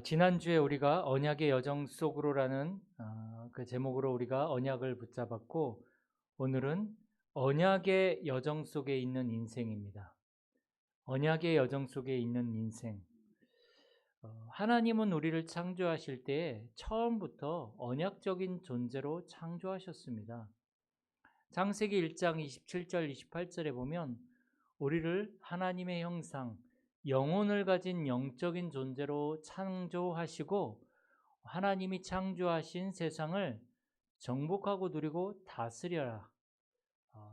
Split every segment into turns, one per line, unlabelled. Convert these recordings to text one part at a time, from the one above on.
지난주에 우리가 언약의 여정 속으로라는 그 제목으로 우리가 언약을 붙잡았고, 오늘은 언약의 여정 속에 있는 인생입니다. 언약의 여정 속에 있는 인생. 하나님은 우리를 창조하실 때 처음부터 언약적인 존재로 창조하셨습니다. 창세기 1장 27절 28절에 보면 우리를 하나님의 형상, 영혼을 가진 영적인 존재로 창조하시고 하나님이 창조하신 세상을 정복하고 누리고 다스려라,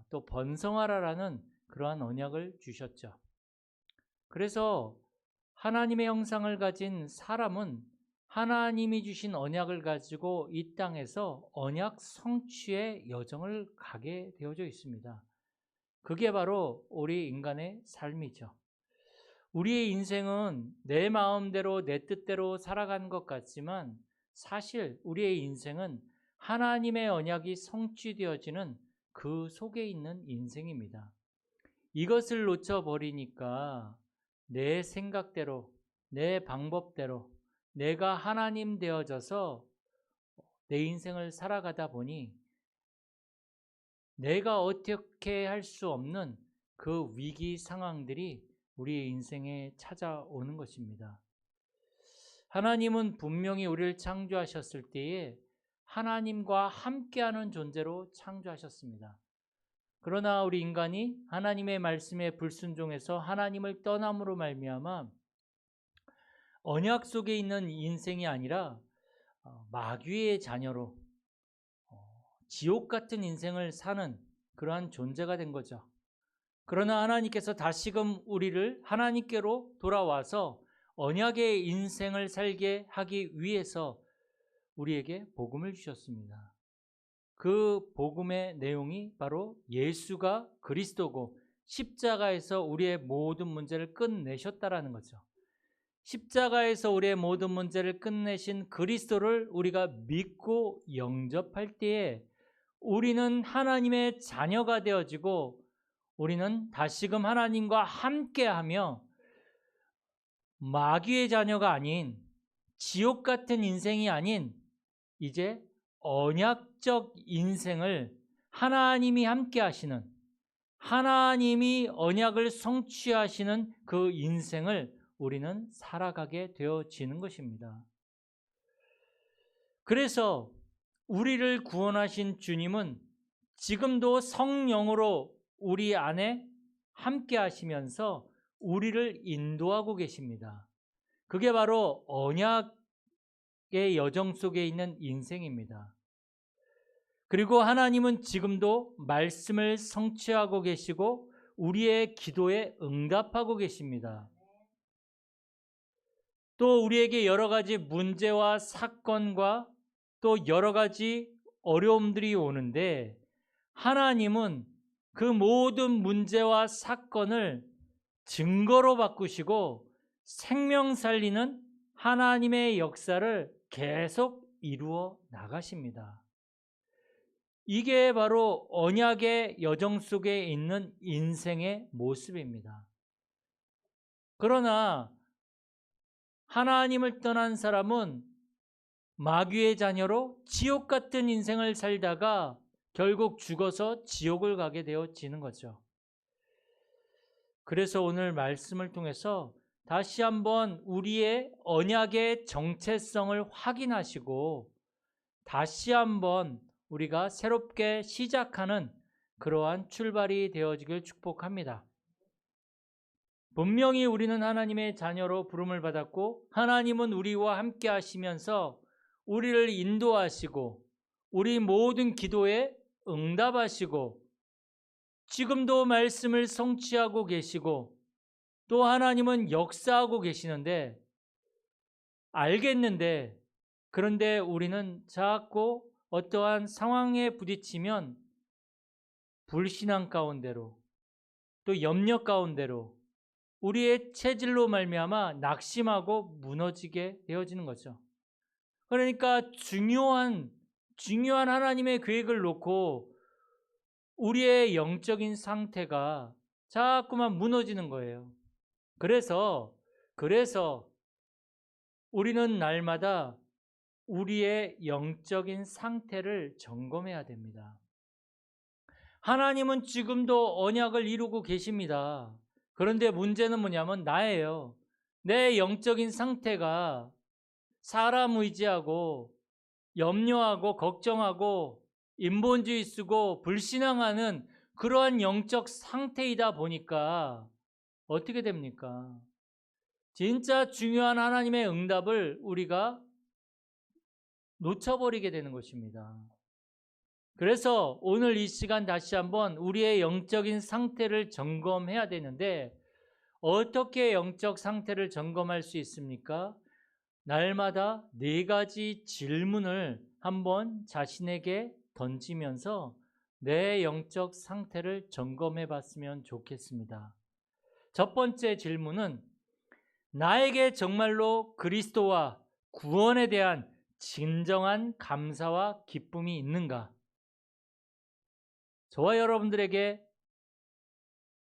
또 번성하라라는 그러한 언약을 주셨죠. 그래서 하나님의 형상을 가진 사람은 하나님이 주신 언약을 가지고 이 땅에서 언약 성취의 여정을 가게 되어져 있습니다. 그게 바로 우리 인간의 삶이죠. 우리의 인생은 내 마음대로 내 뜻대로 살아가는 것 같지만 사실 우리의 인생은 하나님의 언약이 성취되어지는 그 속에 있는 인생입니다. 이것을 놓쳐버리니까 내 생각대로, 내 방법대로 내가 하나님 되어져서 내 인생을 살아가다 보니 내가 어떻게 할 수 없는 그 위기 상황들이 우리의 인생에 찾아오는 것입니다. 하나님은 분명히 우리를 창조하셨을 때에 하나님과 함께하는 존재로 창조하셨습니다. 그러나 우리 인간이 하나님의 말씀에 불순종해서 하나님을 떠남으로 말미암아 언약 속에 있는 인생이 아니라 마귀의 자녀로 지옥 같은 인생을 사는 그러한 존재가 된 거죠. 그러나 하나님께서 다시금 우리를 하나님께로 돌아와서 언약의 인생을 살게 하기 위해서 우리에게 복음을 주셨습니다. 그 복음의 내용이 바로 예수가 그리스도고 십자가에서 우리의 모든 문제를 끝내셨다라는 거죠. 십자가에서 우리의 모든 문제를 끝내신 그리스도를 우리가 믿고 영접할 때에 우리는 하나님의 자녀가 되어지고 우리는 다시금 하나님과 함께하며 마귀의 자녀가 아닌 지옥 같은 인생이 아닌 이제 언약적 인생을 하나님이 함께하시는, 하나님이 언약을 성취하시는 그 인생을 우리는 살아가게 되어지는 것입니다. 그래서 우리를 구원하신 주님은 지금도 성령으로 우리 안에 함께 하시면서 우리를 인도하고 계십니다. 그게 바로 언약의 여정 속에 있는 인생입니다. 그리고 하나님은 지금도 말씀을 성취하고 계시고 우리의 기도에 응답하고 계십니다. 또 우리에게 여러 가지 문제와 사건과 또 여러 가지 어려움들이 오는데 하나님은 그 모든 문제와 사건을 증거로 바꾸시고 생명 살리는 하나님의 역사를 계속 이루어 나가십니다. 이게 바로 언약의 여정 속에 있는 인생의 모습입니다. 그러나 하나님을 떠난 사람은 마귀의 자녀로 지옥 같은 인생을 살다가 결국 죽어서 지옥을 가게 되어지는 거죠. 그래서 오늘 말씀을 통해서 다시 한번 우리의 언약의 정체성을 확인하시고 다시 한번 우리가 새롭게 시작하는 그러한 출발이 되어지길 축복합니다. 분명히 우리는 하나님의 자녀로 부름을 받았고 하나님은 우리와 함께 하시면서 우리를 인도하시고 우리 모든 기도에 응답하시고 지금도 말씀을 성취하고 계시고 또 하나님은 역사하고 계시는데 알겠는데 그런데 우리는 자꾸 어떠한 상황에 부딪히면 불신앙 가운데로 또 염려 가운데로 우리의 체질로 말미암아 낙심하고 무너지게 되어지는 거죠. 그러니까 중요한 하나님의 계획을 놓고 우리의 영적인 상태가 자꾸만 무너지는 거예요. 그래서 우리는 날마다 우리의 영적인 상태를 점검해야 됩니다. 하나님은 지금도 언약을 이루고 계십니다. 그런데 문제는 뭐냐면 나예요. 내 영적인 상태가 사람 의지하고 염려하고 걱정하고 인본주의 쓰고 불신앙하는 그러한 영적 상태이다 보니까 어떻게 됩니까? 진짜 중요한 하나님의 응답을 우리가 놓쳐버리게 되는 것입니다. 그래서 오늘 이 시간 다시 한번 우리의 영적인 상태를 점검해야 되는데 어떻게 영적 상태를 점검할 수 있습니까? 날마다 4가지 질문을 한번 자신에게 던지면서 내 영적 상태를 점검해 봤으면 좋겠습니다. 첫 번째 질문은 나에게 정말로 그리스도와 구원에 대한 진정한 감사와 기쁨이 있는가? 저와 여러분들에게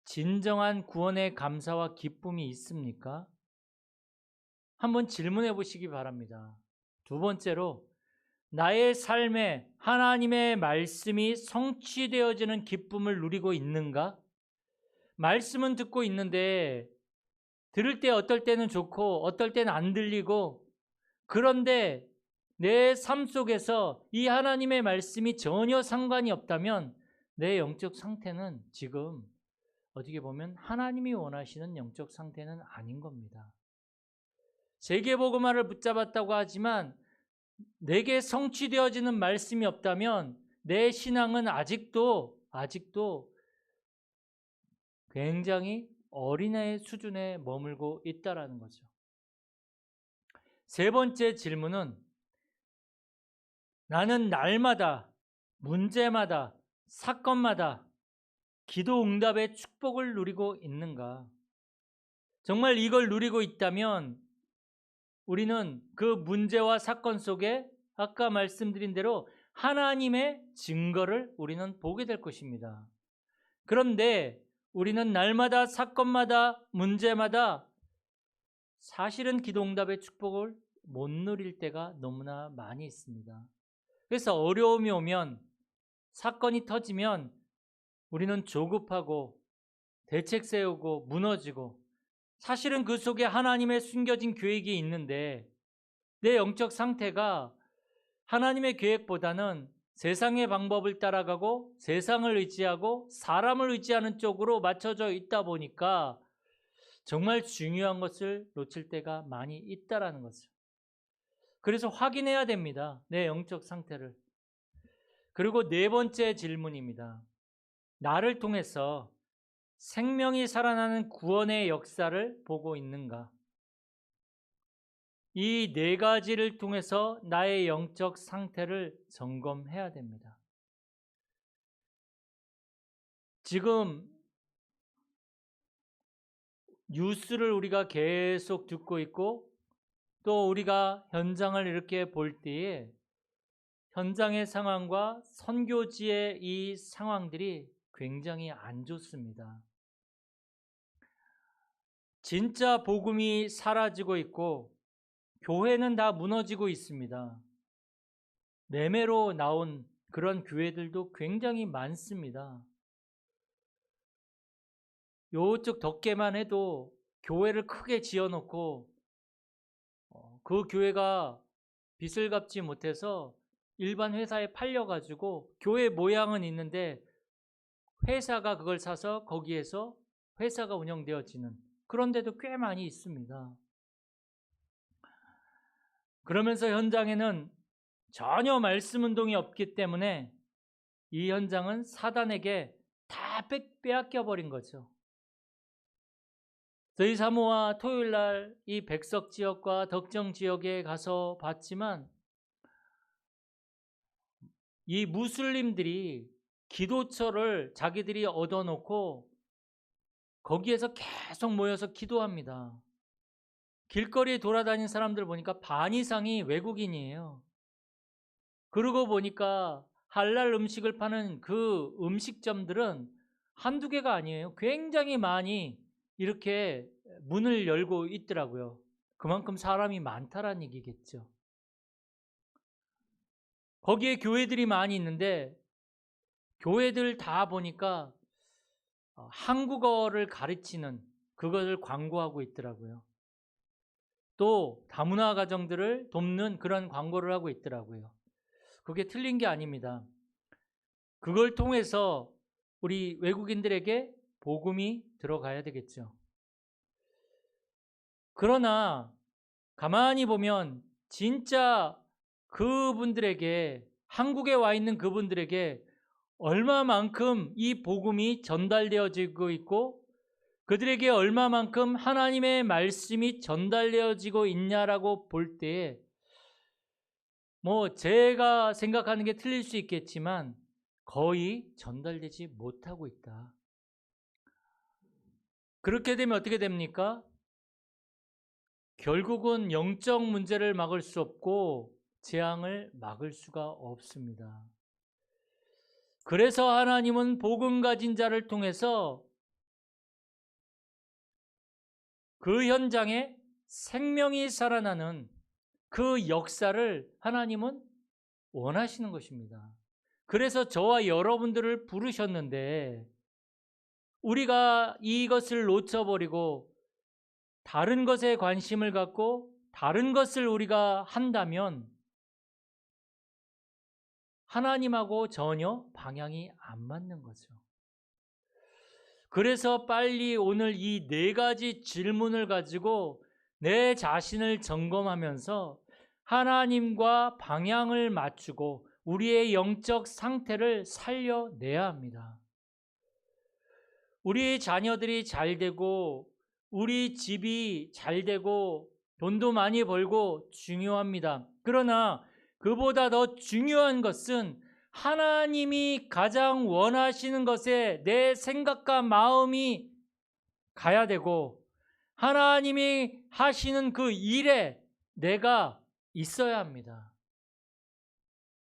진정한 구원의 감사와 기쁨이 있습니까? 한번 질문해 보시기 바랍니다. 두 번째로 나의 삶에 하나님의 말씀이 성취되어지는 기쁨을 누리고 있는가? 말씀은 듣고 있는데 들을 때 어떨 때는 좋고 어떨 때는 안 들리고 그런데 내 삶 속에서 이 하나님의 말씀이 전혀 상관이 없다면 내 영적 상태는 지금 어떻게 보면 하나님이 원하시는 영적 상태는 아닌 겁니다. 세계복음화를 붙잡았다고 하지만 내게 성취되어지는 말씀이 없다면 내 신앙은 아직도 굉장히 어린아이 수준에 머물고 있다라는 거죠. 세 번째 질문은 나는 날마다 문제마다 사건마다 기도 응답의 축복을 누리고 있는가? 정말 이걸 누리고 있다면 우리는 그 문제와 사건 속에 아까 말씀드린 대로 하나님의 증거를 우리는 보게 될 것입니다. 그런데 우리는 날마다 사건마다 문제마다 사실은 기도 응답의 축복을 못 누릴 때가 너무나 많이 있습니다. 그래서 어려움이 오면 사건이 터지면 우리는 조급하고 대책 세우고 무너지고 사실은 그 속에 하나님의 숨겨진 계획이 있는데 내 영적 상태가 하나님의 계획보다는 세상의 방법을 따라가고 세상을 의지하고 사람을 의지하는 쪽으로 맞춰져 있다 보니까 정말 중요한 것을 놓칠 때가 많이 있다라는 거죠. 그래서 확인해야 됩니다. 내 영적 상태를. 그리고 네 번째 질문입니다. 나를 통해서 생명이 살아나는 구원의 역사를 보고 있는가? 이 4가지를 통해서 나의 영적 상태를 점검해야 됩니다. 지금 뉴스를 우리가 계속 듣고 있고 또 우리가 현장을 이렇게 볼 때에 현장의 상황과 선교지의 이 상황들이 굉장히 안 좋습니다. 진짜 복음이 사라지고 있고 교회는 다 무너지고 있습니다. 매매로 나온 그런 교회들도 굉장히 많습니다. 요쪽 덕계만 해도 교회를 크게 지어놓고 그 교회가 빚을 갚지 못해서 일반 회사에 팔려가지고 교회 모양은 있는데 회사가 그걸 사서 거기에서 회사가 운영되어지는 그런 데도 꽤 많이 있습니다. 그러면서 현장에는 전혀 말씀 운동이 없기 때문에 이 현장은 사단에게 다 빼앗겨 버린 거죠. 저희 사모와 토요일 날 이 백석 지역과 덕정 지역에 가서 봤지만 이 무슬림들이 기도처를 자기들이 얻어놓고 거기에서 계속 모여서 기도합니다. 길거리에 돌아다니는 사람들 보니까 반 이상이 외국인이에요. 그러고 보니까 할랄 음식을 파는 그 음식점들은 한두 개가 아니에요. 굉장히 많이 이렇게 문을 열고 있더라고요. 그만큼 사람이 많다라는 얘기겠죠. 거기에 교회들이 많이 있는데 교회들 다 보니까 한국어를 가르치는 그것을 광고하고 있더라고요. 또 다문화 가정들을 돕는 그런 광고를 하고 있더라고요. 그게 틀린 게 아닙니다. 그걸 통해서 우리 외국인들에게 복음이 들어가야 되겠죠. 그러나 가만히 보면 진짜 그분들에게, 한국에 와 있는 그분들에게 얼마만큼 이 복음이 전달되어지고 있고 그들에게 얼마만큼 하나님의 말씀이 전달되어지고 있냐라고 볼 때 제가 생각하는 게 틀릴 수 있겠지만 거의 전달되지 못하고 있다. 그렇게 되면 어떻게 됩니까? 결국은 영적 문제를 막을 수 없고 재앙을 막을 수가 없습니다. 그래서 하나님은 복음 가진 자를 통해서 그 현장에 생명이 살아나는 그 역사를 하나님은 원하시는 것입니다. 그래서 저와 여러분들을 부르셨는데 우리가 이것을 놓쳐버리고 다른 것에 관심을 갖고 다른 것을 우리가 한다면 하나님하고 전혀 방향이 안 맞는 거죠. 그래서 빨리 오늘 이 4가지 질문을 가지고 내 자신을 점검하면서 하나님과 방향을 맞추고 우리의 영적 상태를 살려내야 합니다. 우리 자녀들이 잘 되고 우리 집이 잘 되고 돈도 많이 벌고 중요합니다. 그러나 그보다 더 중요한 것은 하나님이 가장 원하시는 것에 내 생각과 마음이 가야 되고 하나님이 하시는 그 일에 내가 있어야 합니다.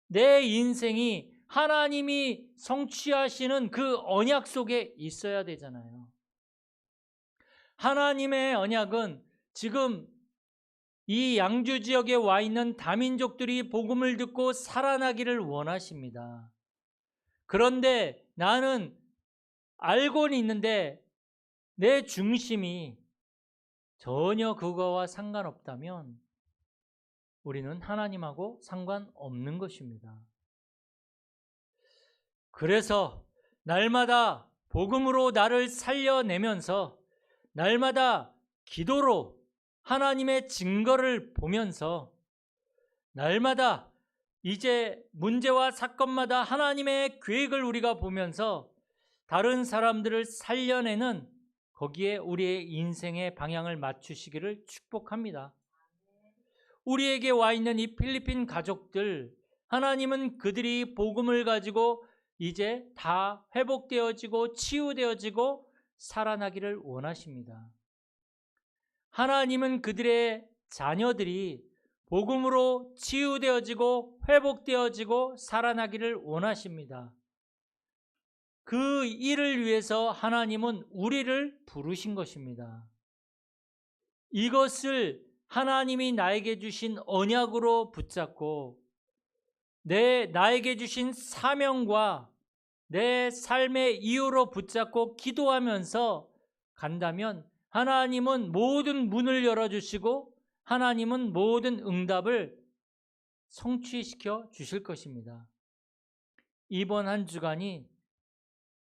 내 인생이 하나님이 성취하시는 그 언약 속에 있어야 되잖아요. 하나님의 언약은 지금 이 양주 지역에 와 있는 다민족들이 복음을 듣고 살아나기를 원하십니다. 그런데 나는 알고는 있는데 내 중심이 전혀 그거와 상관없다면 우리는 하나님하고 상관없는 것입니다. 그래서 날마다 복음으로 나를 살려내면서 날마다 기도로 하나님의 증거를 보면서 날마다 이제 문제와 사건마다 하나님의 계획을 우리가 보면서 다른 사람들을 살려내는 거기에 우리의 인생의 방향을 맞추시기를 축복합니다. 우리에게 와 있는 이 필리핀 가족들, 하나님은 그들이 복음을 가지고 이제 다 회복되어지고 치유되어지고 살아나기를 원하십니다. 하나님은 그들의 자녀들이 복음으로 치유되어지고 회복되어지고 살아나기를 원하십니다. 그 일을 위해서 하나님은 우리를 부르신 것입니다. 이것을 하나님이 나에게 주신 언약으로 붙잡고 나에게 주신 사명과 내 삶의 이유로 붙잡고 기도하면서 간다면 하나님은 모든 문을 열어주시고 하나님은 모든 응답을 성취시켜 주실 것입니다. 이번 한 주간이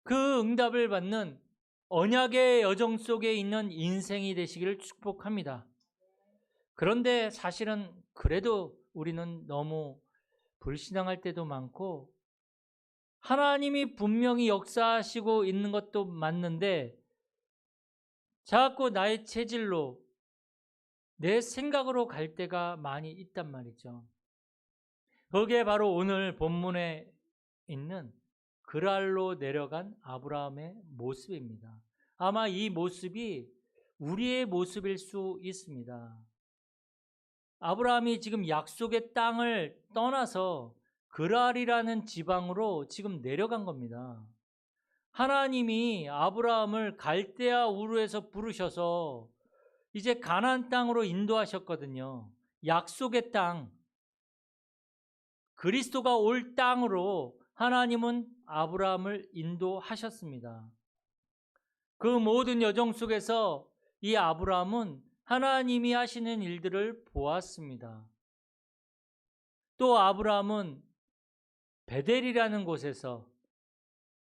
그 응답을 받는 언약의 여정 속에 있는 인생이 되시기를 축복합니다. 그런데 사실은 그래도 우리는 너무 불신앙할 때도 많고 하나님이 분명히 역사하시고 있는 것도 맞는데 자꾸 나의 체질로 내 생각으로 갈 때가 많이 있단 말이죠. 그게 바로 오늘 본문에 있는 그랄로 내려간 아브라함의 모습입니다. 아마 이 모습이 우리의 모습일 수 있습니다. 아브라함이 지금 약속의 땅을 떠나서 그랄이라는 지방으로 지금 내려간 겁니다. 하나님이 아브라함을 갈대아 우르에서 부르셔서 이제 가나안 땅으로 인도하셨거든요. 약속의 땅, 그리스도가 올 땅으로 하나님은 아브라함을 인도하셨습니다. 그 모든 여정 속에서 이 아브라함은 하나님이 하시는 일들을 보았습니다. 또 아브라함은 베델이라는 곳에서,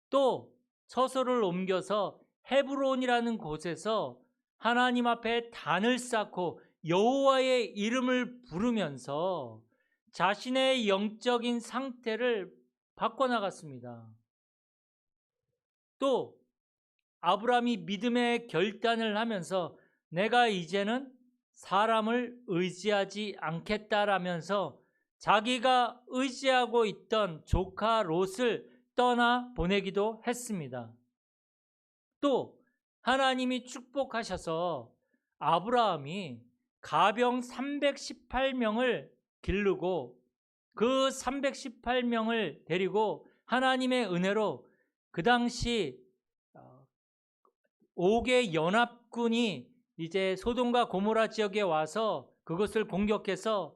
또 처소를 옮겨서 헤브론이라는 곳에서 하나님 앞에 단을 쌓고 여호와의 이름을 부르면서 자신의 영적인 상태를 바꿔나갔습니다. 또 아브라함이 믿음의 결단을 하면서 내가 이제는 사람을 의지하지 않겠다라면서 자기가 의지하고 있던 조카 롯을 떠나 보내기도 했습니다. 또 하나님이 축복하셔서 아브라함이 가병 318명을 기르고 그 318명을 데리고 하나님의 은혜로 그 당시 5개 연합군이 이제 소돔과 고모라 지역에 와서 그것을 공격해서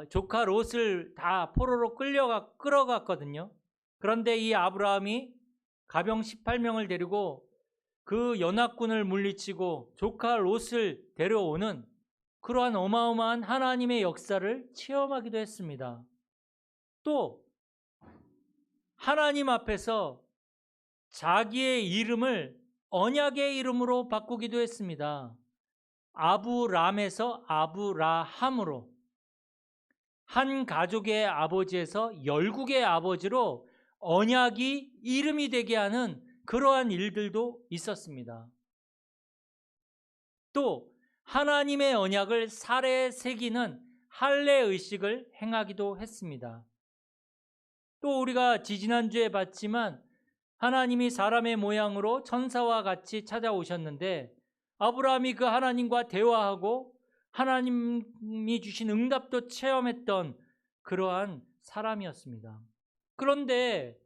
조카 롯을 다 포로로 끌어갔거든요. 그런데 이 아브라함이 가병 18명을 데리고 그 연합군을 물리치고 조카 롯을 데려오는 그러한 어마어마한 하나님의 역사를 체험하기도 했습니다. 또 하나님 앞에서 자기의 이름을 언약의 이름으로 바꾸기도 했습니다. 아브람에서 아브라함으로, 한 가족의 아버지에서 열국의 아버지로 언약이 이름이 되게 하는 그러한 일들도 있었습니다. 또 하나님의 언약을 살에 새기는 할례 의식을 행하기도 했습니다. 또 우리가 지지난주에 봤지만 하나님이 사람의 모양으로 천사와 같이 찾아오셨는데 아브라함이 그 하나님과 대화하고 하나님이 주신 응답도 체험했던 그러한 사람이었습니다. 그런데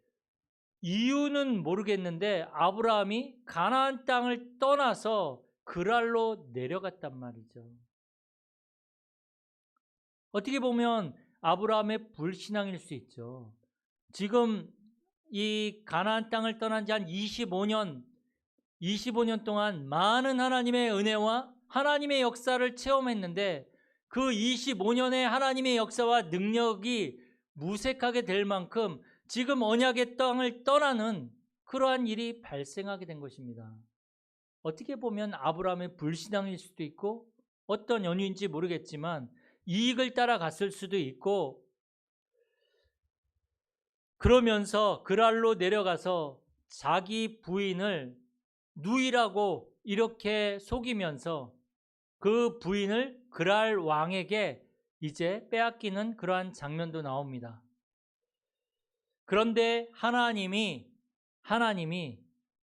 이유는 모르겠는데 아브라함이 가나안 땅을 떠나서 그랄로 내려갔단 말이죠. 어떻게 보면 아브라함의 불신앙일 수 있죠. 지금 이 가나안 땅을 떠난 지 한 25년 동안 많은 하나님의 은혜와 하나님의 역사를 체험했는데 그 25년의 하나님의 역사와 능력이 무색하게 될 만큼 지금 언약의 땅을 떠나는 그러한 일이 발생하게 된 것입니다. 어떻게 보면 아브라함의 불신앙일 수도 있고 어떤 연유인지 모르겠지만 이익을 따라갔을 수도 있고 그러면서 그랄로 내려가서 자기 부인을 누이라고 이렇게 속이면서 그 부인을 그랄 왕에게 이제 빼앗기는 그러한 장면도 나옵니다. 그런데 하나님이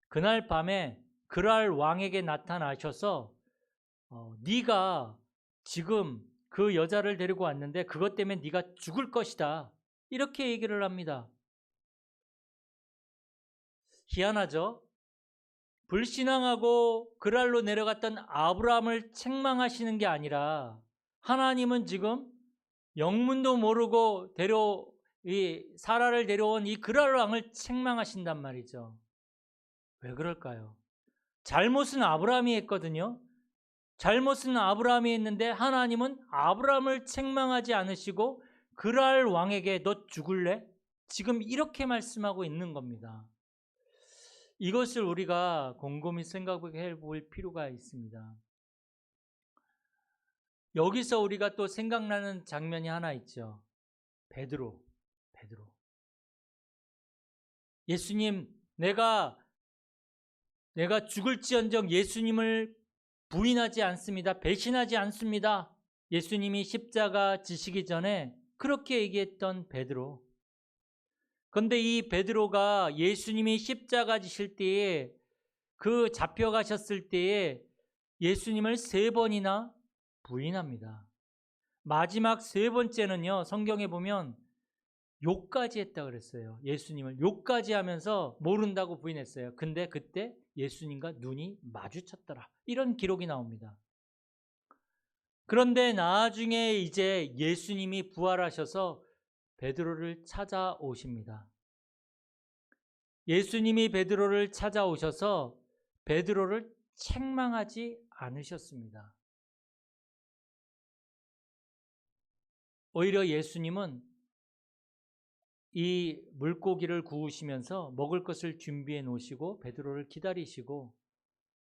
그날 밤에 그랄 왕에게 나타나셔서 네가 지금 그 여자를 데리고 왔는데 그것 때문에 네가 죽을 것이다. 이렇게 얘기를 합니다. 희한하죠? 불신앙하고 그랄로 내려갔던 아브라함을 책망하시는 게 아니라 하나님은 지금 영문도 모르고 이 사라를 데려온 이 그랄 왕을 책망하신단 말이죠. 왜 그럴까요? 잘못은 아브라함이 했거든요. 잘못은 아브라함이 했는데 하나님은 아브라함을 책망하지 않으시고 그랄 왕에게 너 죽을래? 지금 이렇게 말씀하고 있는 겁니다. 이것을 우리가 곰곰이 생각해 볼 필요가 있습니다. 여기서 우리가 또 생각나는 장면이 하나 있죠. 베드로. 예수님, 내가 죽을지언정 예수님을 부인하지 않습니다. 배신하지 않습니다. 예수님이 십자가 지시기 전에 그렇게 얘기했던 베드로. 그런데 이 베드로가 예수님이 십자가 지실 때에 그 잡혀가셨을 때에 예수님을 3번이나 부인합니다. 마지막 3번째는요, 성경에 보면 욕까지 했다 그랬어요. 예수님을 욕까지 하면서 모른다고 부인했어요. 근데 그때 예수님과 눈이 마주쳤더라. 이런 기록이 나옵니다. 그런데 나중에 이제 예수님이 부활하셔서 베드로를 찾아오십니다. 예수님이 베드로를 찾아오셔서 베드로를 책망하지 않으셨습니다. 오히려 예수님은 이 물고기를 구우시면서 먹을 것을 준비해 놓으시고 베드로를 기다리시고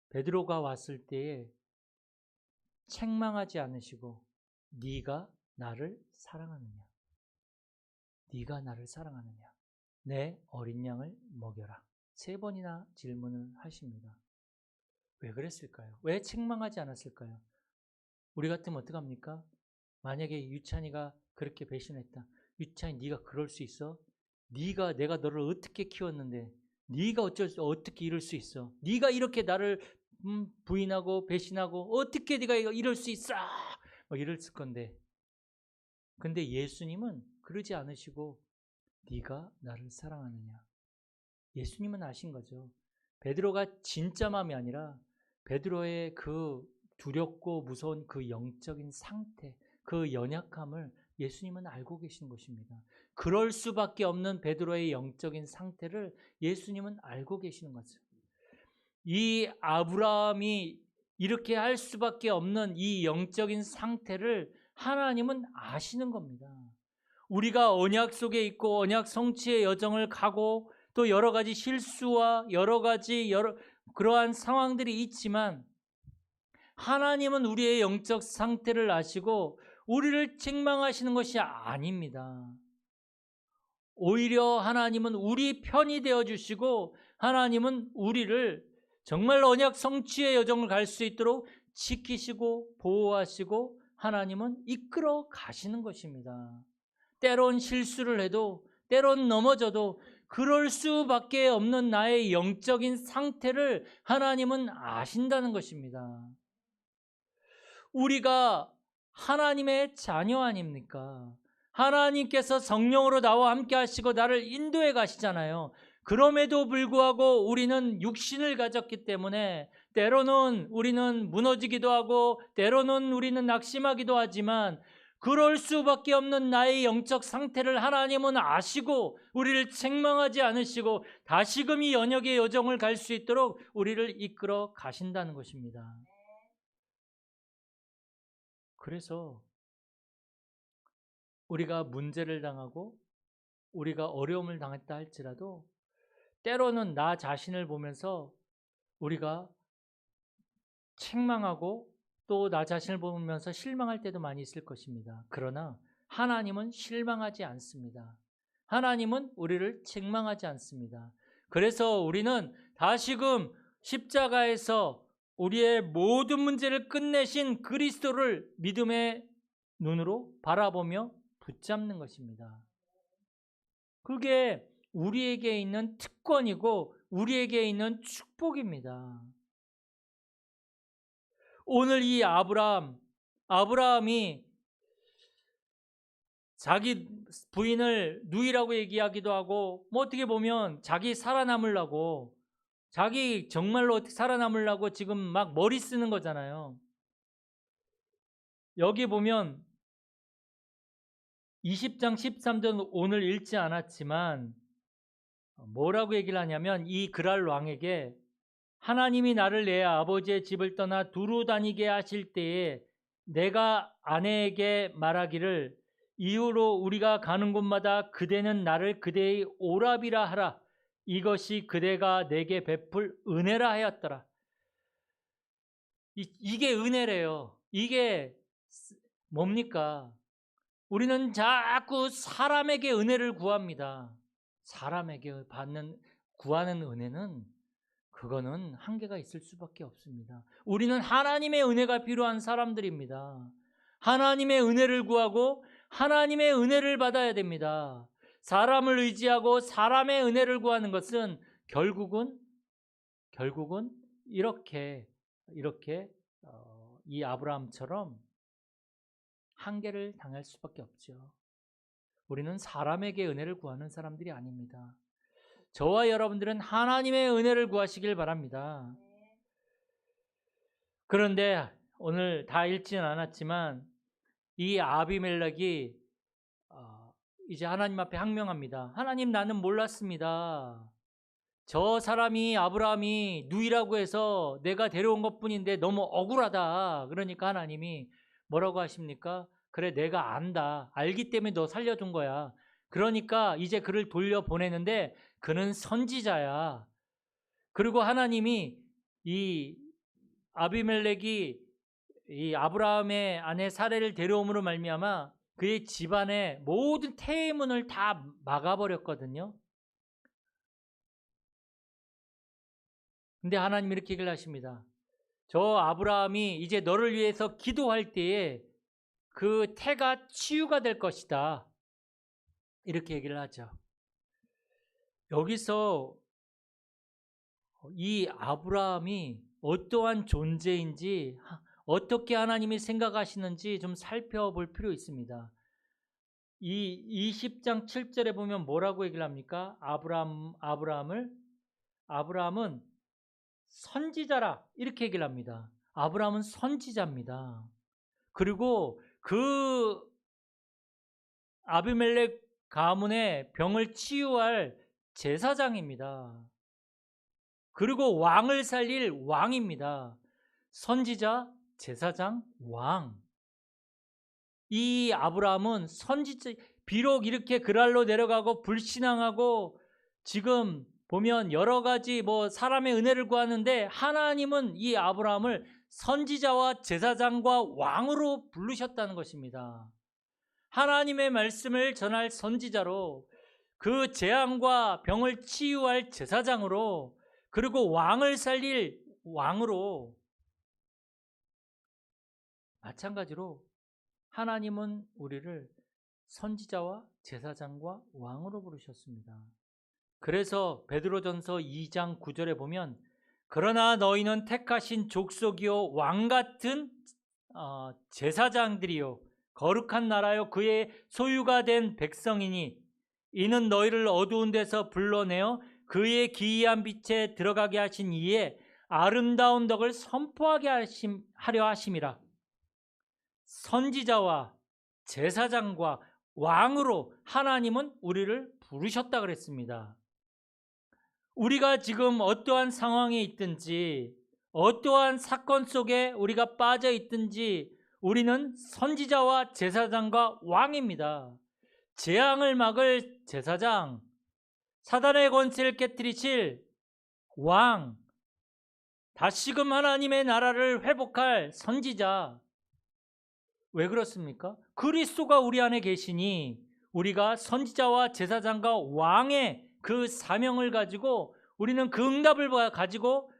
베드로가 왔을 때에 책망하지 않으시고 네가 나를 사랑하느냐? 네가 나를 사랑하느냐? 내 어린 양을 먹여라. 3번이나 질문을 하십니다. 왜 그랬을까요? 왜 책망하지 않았을까요? 우리 같으면 어떡합니까? 만약에 유찬이가 그렇게 배신했다. 유찬이 네가 그럴 수 있어? 내가 너를 어떻게 키웠는데 네가 어떻게 이럴 수 있어? 네가 이렇게 나를 부인하고 배신하고 어떻게 네가 이럴 수 있어? 막 이랬을 건데. 근데 예수님은 그러지 않으시고 네가 나를 사랑하느냐? 예수님은 아신 거죠. 베드로가 진짜 마음이 아니라 베드로의 그 두렵고 무서운 그 영적인 상태, 그 연약함을 예수님은 알고 계신 것입니다. 그럴 수밖에 없는 베드로의 영적인 상태를 예수님은 알고 계시는 거죠. 이 아브라함이 이렇게 할 수밖에 없는 이 영적인 상태를 하나님은 아시는 겁니다. 우리가 언약 속에 있고 언약 성취의 여정을 가고 또 여러 가지 실수와 여러 가지 그러한 상황들이 있지만 하나님은 우리의 영적 상태를 아시고 우리를 책망하시는 것이 아닙니다. 오히려 하나님은 우리 편이 되어 주시고 하나님은 우리를 정말 언약 성취의 여정을 갈 수 있도록 지키시고 보호하시고 하나님은 이끌어 가시는 것입니다. 때론 실수를 해도 때론 넘어져도 그럴 수밖에 없는 나의 영적인 상태를 하나님은 아신다는 것입니다. 우리가 하나님의 자녀 아닙니까? 하나님께서 성령으로 나와 함께 하시고 나를 인도해 가시잖아요. 그럼에도 불구하고 우리는 육신을 가졌기 때문에 때로는 우리는 무너지기도 하고 때로는 우리는 낙심하기도 하지만 그럴 수밖에 없는 나의 영적 상태를 하나님은 아시고 우리를 책망하지 않으시고 다시금 이 연역의 여정을 갈 수 있도록 우리를 이끌어 가신다는 것입니다. 그래서 우리가 문제를 당하고 우리가 어려움을 당했다 할지라도 때로는 나 자신을 보면서 우리가 책망하고 또 나 자신을 보면서 실망할 때도 많이 있을 것입니다. 그러나 하나님은 실망하지 않습니다. 하나님은 우리를 책망하지 않습니다. 그래서 우리는 다시금 십자가에서 우리의 모든 문제를 끝내신 그리스도를 믿음의 눈으로 바라보며 붙잡는 것입니다. 그게 우리에게 있는 특권이고 우리에게 있는 축복입니다. 오늘 이 아브라함이 자기 부인을 누이라고 얘기하기도 하고 뭐 어떻게 보면 자기 살아남으려고 자기 정말로 어떻게 살아남으려고 지금 막 머리 쓰는 거잖아요. 여기 보면 20장 13절 오늘 읽지 않았지만 뭐라고 얘기를 하냐면 이 그랄 왕에게 하나님이 나를 내 아버지의 집을 떠나 두루 다니게 하실 때에 내가 아내에게 말하기를 이후로 우리가 가는 곳마다 그대는 나를 그대의 오라비라 하라. 이것이 그대가 내게 베풀 은혜라 하였더라. 이게 은혜래요. 이게 뭡니까? 우리는 자꾸 사람에게 은혜를 구합니다. 사람에게 구하는 은혜는 그거는 한계가 있을 수밖에 없습니다. 우리는 하나님의 은혜가 필요한 사람들입니다. 하나님의 은혜를 구하고 하나님의 은혜를 받아야 됩니다. 사람을 의지하고 사람의 은혜를 구하는 것은 결국은 이렇게 이 아브라함처럼 한계를 당할 수밖에 없죠. 우리는 사람에게 은혜를 구하는 사람들이 아닙니다. 저와 여러분들은 하나님의 은혜를 구하시길 바랍니다. 그런데 오늘 다 읽지는 않았지만 이 아비멜렉이 이제 하나님 앞에 항명합니다. 하나님, 나는 몰랐습니다. 저 사람이 아브라함이 누이라고 해서 내가 데려온 것뿐인데 너무 억울하다. 그러니까 하나님이 뭐라고 하십니까? 그래, 내가 안다. 알기 때문에 너 살려준 거야. 그러니까 이제 그를 돌려보내는데 그는 선지자야. 그리고 하나님이 이 아비멜렉이 이 아브라함의 아내 사레를 데려옴으로 말미암아 그의 집안의 모든 태문을 다 막아버렸거든요. 근데 하나님 이렇게 얘기를 하십니다. 저 아브라함이 이제 너를 위해서 기도할 때에 그 태가 치유가 될 것이다. 이렇게 얘기를 하죠. 여기서 이 아브라함이 어떠한 존재인지, 어떻게 하나님이 생각하시는지 좀 살펴볼 필요 있습니다. 이 20장 7절에 보면 뭐라고 얘기를 합니까? 아브라함은 선지자라 이렇게 얘기를 합니다. 아브라함은 선지자입니다. 그리고 그 아비멜렉 가문의 병을 치유할 제사장입니다. 그리고 왕을 살릴 왕입니다. 선지자, 제사장, 왕. 이 아브라함은 선지자, 비록 이렇게 그랄로 내려가고 불신앙하고 지금 보면 여러 가지 사람의 은혜를 구하는데 하나님은 이 아브라함을 선지자와 제사장과 왕으로 부르셨다는 것입니다. 하나님의 말씀을 전할 선지자로, 그 재앙과 병을 치유할 제사장으로, 그리고 왕을 살릴 왕으로, 마찬가지로 하나님은 우리를 선지자와 제사장과 왕으로 부르셨습니다. 그래서 베드로전서 2장 9절에 보면 그러나 너희는 택하신 족속이요 왕같은 제사장들이요 거룩한 나라요 그의 소유가 된 백성이니 이는 너희를 어두운 데서 불러내어 그의 기이한 빛에 들어가게 하신 이에 아름다운 덕을 선포하게 하려 하심이라. 선지자와 제사장과 왕으로 하나님은 우리를 부르셨다 그랬습니다. 우리가 지금 어떠한 상황에 있든지 어떠한 사건 속에 우리가 빠져 있든지 우리는 선지자와 제사장과 왕입니다. 재앙을 막을 제사장, 사단의 권세를 깨뜨리실 왕, 다시금 하나님의 나라를 회복할 선지자. 왜 그렇습니까? 그리스도가 우리 안에 계시니 우리가 선지자와 제사장과 왕의 그 사명을 가지고 우리는 그 응답을 가지고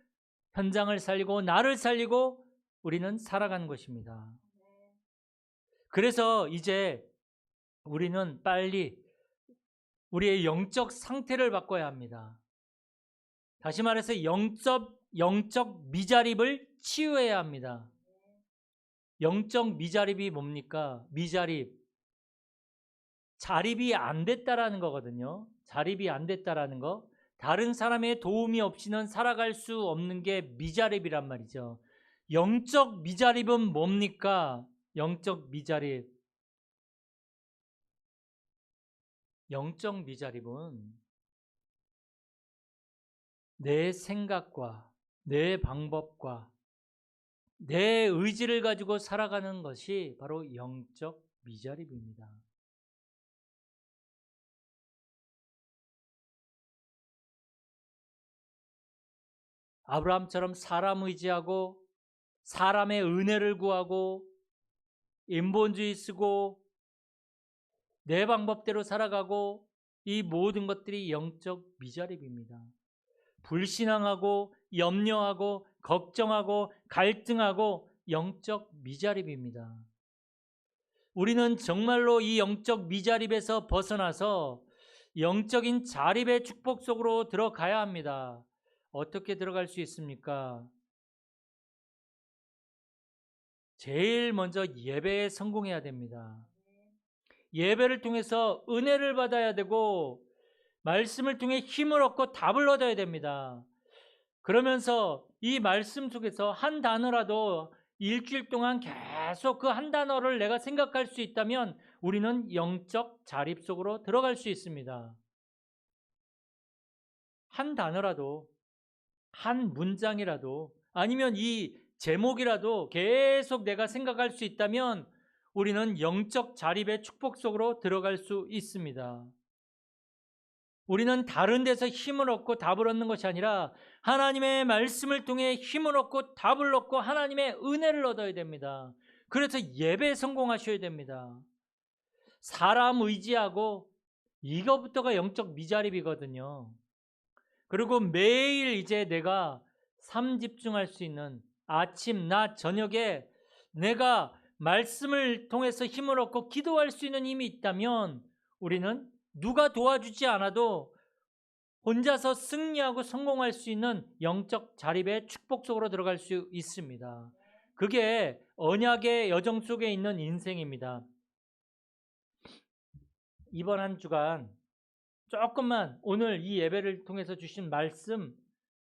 현장을 살리고 나를 살리고 우리는 살아가는 것입니다. 그래서 이제 우리는 빨리 우리의 영적 상태를 바꿔야 합니다. 다시 말해서 영적 미자립을 치유해야 합니다. 영적 미자립이 뭡니까? 미자립, 자립이 안 됐다라는 거거든요. 자립이 안 됐다라는 거. 다른 사람의 도움이 없이는 살아갈 수 없는 게 미자립이란 말이죠. 영적 미자립은 뭡니까? 영적 미자립. 영적 미자립은 내 생각과 내 방법과 내 의지를 가지고 살아가는 것이 바로 영적 미자립입니다. 아브라함처럼 사람 의지하고 사람의 은혜를 구하고 인본주의 쓰고 내 방법대로 살아가고 이 모든 것들이 영적 미자립입니다. 불신앙하고 염려하고 걱정하고 갈등하고 영적 미자립입니다. 우리는 정말로 이 영적 미자립에서 벗어나서 영적인 자립의 축복 속으로 들어가야 합니다. 어떻게 들어갈 수 있습니까? 제일 먼저 예배에 성공해야 됩니다. 예배를 통해서 은혜를 받아야 되고 말씀을 통해 힘을 얻고 답을 얻어야 됩니다. 그러면서 이 말씀 속에서 한 단어라도 일주일 동안 계속 그 한 단어를 내가 생각할 수 있다면 우리는 영적 자립 속으로 들어갈 수 있습니다. 한 단어라도, 한 문장이라도, 아니면 이 제목이라도 계속 내가 생각할 수 있다면 우리는 영적 자립의 축복 속으로 들어갈 수 있습니다. 우리는 다른 데서 힘을 얻고 답을 얻는 것이 아니라 하나님의 말씀을 통해 힘을 얻고 답을 얻고 하나님의 은혜를 얻어야 됩니다. 그래서 예배에 성공하셔야 됩니다. 사람 의지하고 이거부터가 영적 미자립이거든요. 그리고 매일 이제 내가 삶 집중할 수 있는 아침, 낮, 저녁에 내가 말씀을 통해서 힘을 얻고 기도할 수 있는 힘이 있다면 우리는 누가 도와주지 않아도 혼자서 승리하고 성공할 수 있는 영적 자립의 축복 속으로 들어갈 수 있습니다. 그게 언약의 여정 속에 있는 인생입니다. 이번 한 주간 조금만 오늘 이 예배를 통해서 주신 말씀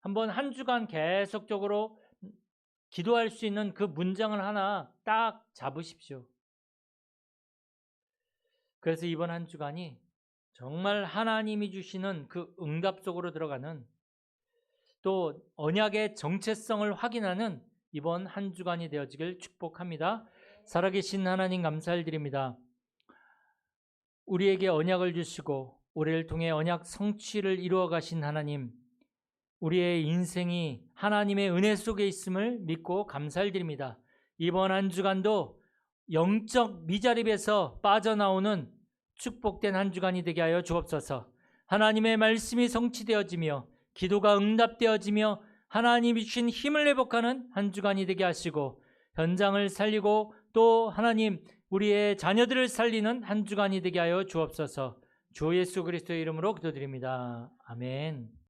한번 한 주간 계속적으로 기도할 수 있는 그 문장을 하나 딱 잡으십시오. 그래서 이번 한 주간이 정말 하나님이 주시는 그 응답 속으로 들어가는 또 언약의 정체성을 확인하는 이번 한 주간이 되어지길 축복합니다. 살아계신 하나님 감사드립니다. 우리에게 언약을 주시고 우리를 통해 언약 성취를 이루어 가신 하나님, 우리의 인생이 하나님의 은혜 속에 있음을 믿고 감사드립니다. 이번 한 주간도 영적 미자립에서 빠져나오는 축복된 한 주간이 되게 하여 주옵소서. 하나님의 말씀이 성취되어지며 기도가 응답되어지며 하나님이 주신 힘을 회복하는 한 주간이 되게 하시고 현장을 살리고 또 하나님 우리의 자녀들을 살리는 한 주간이 되게 하여 주옵소서. 주 예수 그리스도의 이름으로 기도드립니다. 아멘.